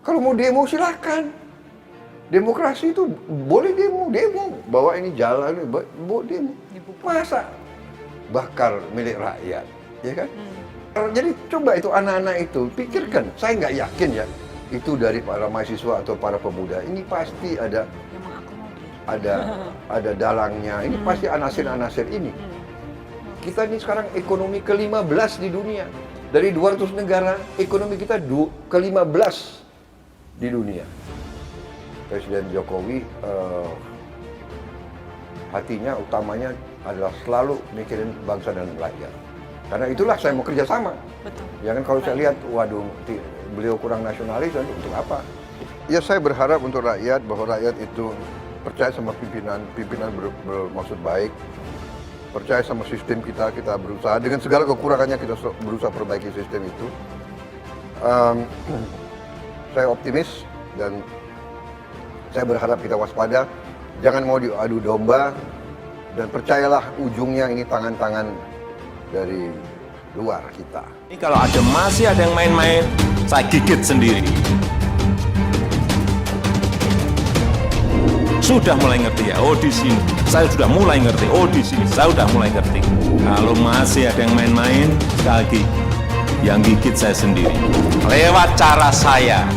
Kalau mau demo silakan. Demokrasi itu boleh demo, bawa ini jalan, bawa demo. Masa bakar milik rakyat, ya kan? Jadi coba itu anak-anak itu pikirkan. Saya nggak yakin ya itu dari para mahasiswa atau para pemuda. Ini pasti ada dalangnya. Ini pasti anasir-anasir ini. Kita ini sekarang ekonomi ke-15 di dunia. Dari 200 negara, ekonomi kita ke-15 di dunia. Presiden Jokowi hatinya utamanya adalah selalu mikirin bangsa dan rakyat. Karena itulah saya mau kerjasama. Betul. Ya kan kalau saya lihat, waduh, beliau kurang nasionalis, untuk apa? Ya saya berharap untuk rakyat, bahwa rakyat itu percaya sama pimpinan bermaksud baik, percaya sama sistem kita berusaha, dengan segala kekurangannya kita berusaha perbaiki sistem itu. Saya optimis dan saya berharap kita waspada, jangan mau diadu domba, dan percayalah ujungnya ini tangan-tangan dari luar kita. Ini kalau masih ada yang main-main, saya gigit sendiri. Sudah mulai ngerti ya, oh di sini. Saya sudah mulai ngerti, oh di sini. Saya sudah mulai ngerti. Kalau masih ada yang main-main, sekali lagi, yang gigit saya sendiri. Lewat cara saya.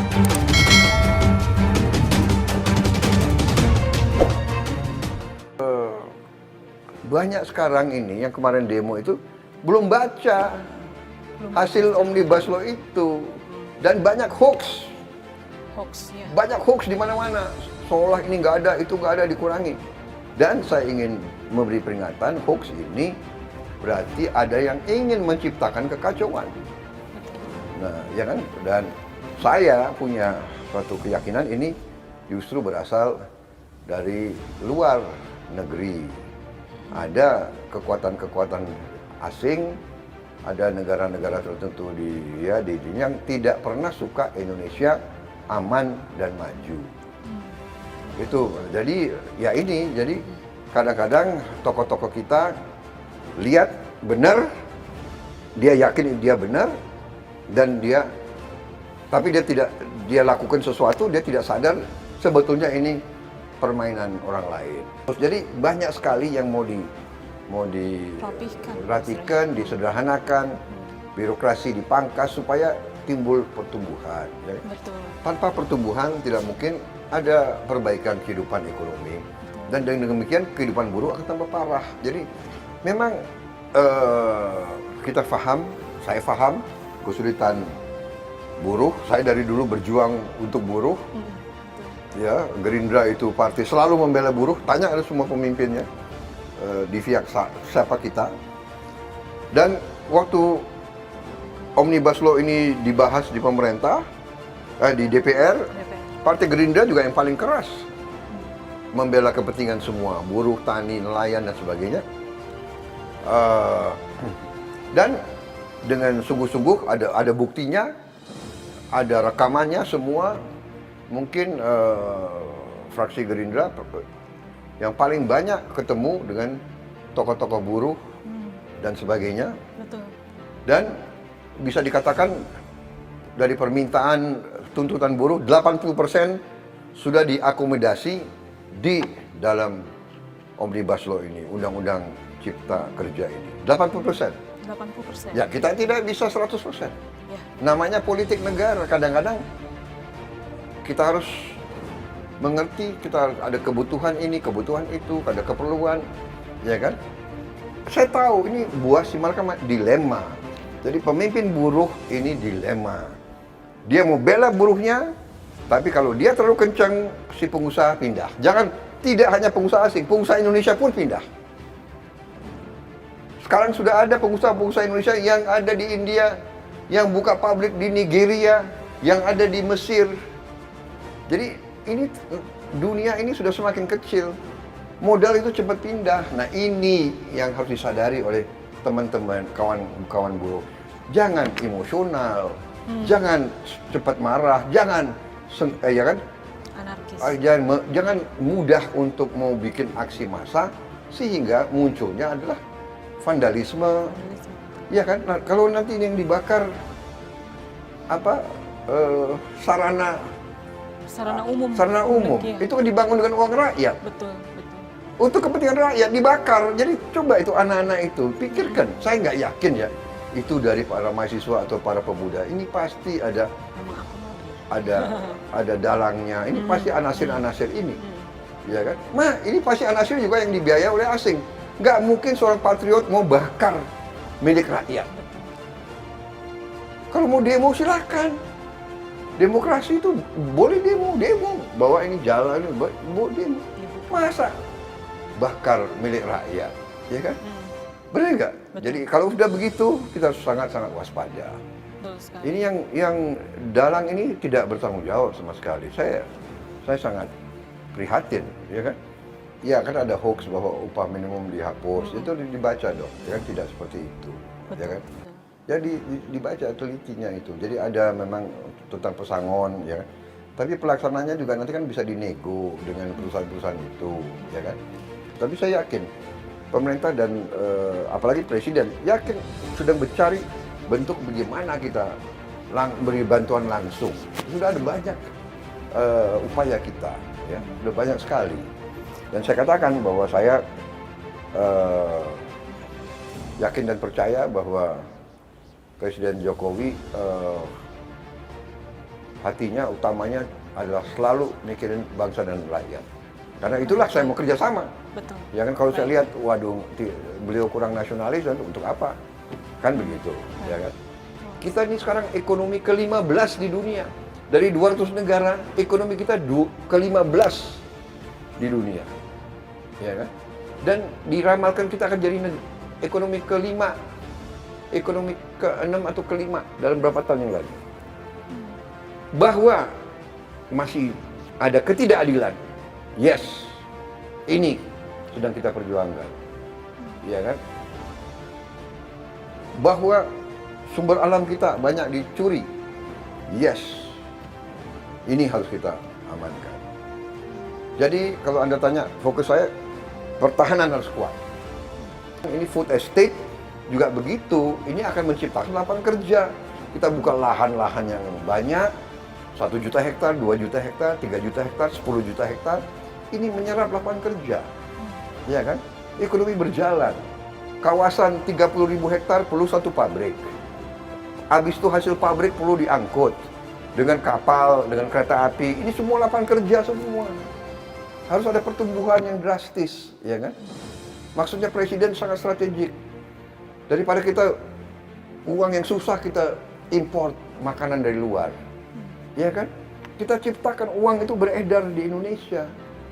Banyak sekarang ini yang kemarin demo itu belum baca hasil Omnibus Law itu, dan banyak hoax. Ya. Banyak hoax di mana-mana, seolah ini nggak ada, itu nggak ada, dikurangi. Dan saya ingin memberi peringatan, hoax ini berarti ada yang ingin menciptakan kekacauan. Nah, ya kan? Dan saya punya suatu keyakinan ini justru berasal dari luar negeri. Ada kekuatan-kekuatan asing, ada negara-negara tertentu di yang tidak pernah suka Indonesia aman dan maju. Itu. Jadi ya ini, jadi kadang-kadang tokoh-tokoh kita lihat benar, dia yakin dia benar, dan tapi dia lakukan sesuatu, dia tidak sadar sebetulnya ini permainan orang lain. Jadi banyak sekali yang mau dirapihkan, disederhanakan, birokrasi dipangkas supaya timbul pertumbuhan. Jadi, tanpa pertumbuhan tidak mungkin ada perbaikan kehidupan ekonomi. Dan dengan demikian kehidupan buruh akan tambah parah. Jadi memang kita saya paham kesulitan buruh. Saya dari dulu berjuang untuk buruh. Ya, Gerindra itu partai selalu membela buruh. Tanya ada semua pemimpinnya di pihak siapa kita. Dan waktu Omnibus Law ini dibahas di pemerintah, di DPR, Partai Gerindra juga yang paling keras membela kepentingan semua buruh, tani, nelayan dan sebagainya. Dan dengan sungguh-sungguh ada buktinya, ada rekamannya semua. Mungkin fraksi Gerindra yang paling banyak ketemu dengan tokoh-tokoh buruh dan sebagainya. Betul. Dan bisa dikatakan dari permintaan tuntutan buruh 80% sudah diakomodasi di dalam Omnibus Law ini, Undang-Undang Cipta Kerja ini. 80%. 80%. Ya, kita tidak bisa 100%. Ya. Namanya politik negara, kadang-kadang kita harus mengerti, kita ada kebutuhan ini, kebutuhan itu, ada keperluan, ya kan? Saya tahu ini buah si malakama, dilema. Jadi pemimpin buruh ini dilema. Dia mau bela buruhnya, tapi kalau dia terlalu kencang, si pengusaha pindah. Tidak hanya pengusaha asing, pengusaha Indonesia pun pindah. Sekarang sudah ada pengusaha-pengusaha Indonesia yang ada di India, yang buka pabrik di Nigeria, yang ada di Mesir. Jadi ini dunia ini sudah semakin kecil, modal itu cepat pindah. Nah ini yang harus disadari oleh teman-teman, kawan-kawan buruh. Jangan emosional, jangan cepat marah, jangan ya kan? Anarkis. Jangan mudah untuk mau bikin aksi massa sehingga munculnya adalah vandalisme. Ya kan? Nah, kalau nanti yang dibakar sarana sarana umum. sarana umum. Iya. Itu kan dibangun dengan uang rakyat. Betul, betul. Untuk kepentingan rakyat dibakar. Jadi coba itu anak-anak itu pikirkan. Saya nggak yakin ya itu dari para mahasiswa atau para pemuda. Ini pasti ada Memang aku mau. ada dalangnya. Ini pasti anasir-anasir ini. Ya kan? Ini pasti anasir juga yang dibiayai oleh asing. Nggak mungkin seorang patriot mau bakar milik rakyat. Kalau mau demo silakan. Demokrasi itu boleh demo. Bawa ini jalan, bawa demo. Masa bakar milik rakyat, ya kan? Benar nggak? Betul. Jadi kalau sudah begitu kita harus sangat-sangat waspada. Betul sekali. Ini yang dalang ini tidak bertanggung jawab sama sekali. Saya sangat prihatin, ya kan? Ya kan ada hoax bahwa upah minimum dihapus, itu dibaca dong, ya kan? Tidak seperti itu, ya kan? Betul. Jadi dibaca telitinya itu. Jadi ada memang tentang pesangon, ya kan? Tapi pelaksananya juga nanti kan bisa dinego dengan perusahaan-perusahaan itu, ya kan? Tapi saya yakin pemerintah dan apalagi presiden yakin sedang mencari bentuk bagaimana kita beri bantuan langsung. Sudah ada banyak upaya kita, ya, sudah banyak sekali. Dan saya katakan bahwa saya yakin dan percaya bahwa Presiden Jokowi hatinya utamanya adalah selalu mikirin bangsa dan rakyat. Karena itulah saya mau kerjasama. Betul. Ya kan kalau saya lihat, waduh, beliau kurang nasionalis, untuk apa? Kan begitu, ya kan? Kita ini sekarang ekonomi ke-15 di dunia. Dari 200 negara, ekonomi kita ke-15 di dunia. Ya kan? Dan diramalkan kita akan jadi ekonomi ke-5, ekonomi ke-6 atau ke-5 dalam berapa tahun yang lalu. Bahwa masih ada ketidakadilan. Yes, ini sedang kita perjuangkan, ya kan? Bahwa sumber alam kita banyak dicuri, yes, ini harus kita amankan. Jadi kalau Anda tanya, fokus saya, pertahanan harus kuat. Ini food estate juga begitu, ini akan menciptakan lapangan kerja. Kita buka lahan-lahan yang banyak, 1 juta hektar, 2 juta hektar, 3 juta hektar, 10 juta hektar, ini menyerap lapangan kerja, ya kan? Ekonomi berjalan. Kawasan 30.000 hektar perlu 1 pabrik. Habis itu hasil pabrik perlu diangkut dengan kapal, dengan kereta api. Ini semua lapangan kerja semua. Harus ada pertumbuhan yang drastis, ya kan? Maksudnya presiden sangat strategik. Daripada kita uang yang susah kita import makanan dari luar, ya kan? Kita ciptakan uang itu beredar di Indonesia.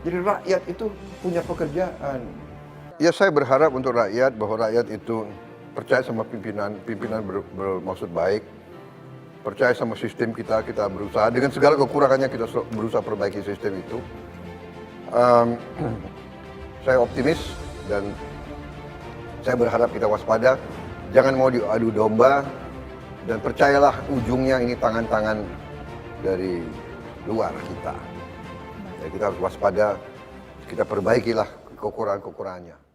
Jadi rakyat itu punya pekerjaan. Ya saya berharap untuk rakyat bahwa rakyat itu percaya sama pimpinan bermaksud baik, percaya sama sistem kita berusaha dengan segala kekurangannya kita berusaha perbaiki sistem itu. Saya optimis dan saya berharap kita waspada, jangan mau diadu domba dan percayalah ujungnya ini tangan-tangan dari luar kita. Ya, kita harus waspada, kita perbaikilah kekurangan-kekurangannya.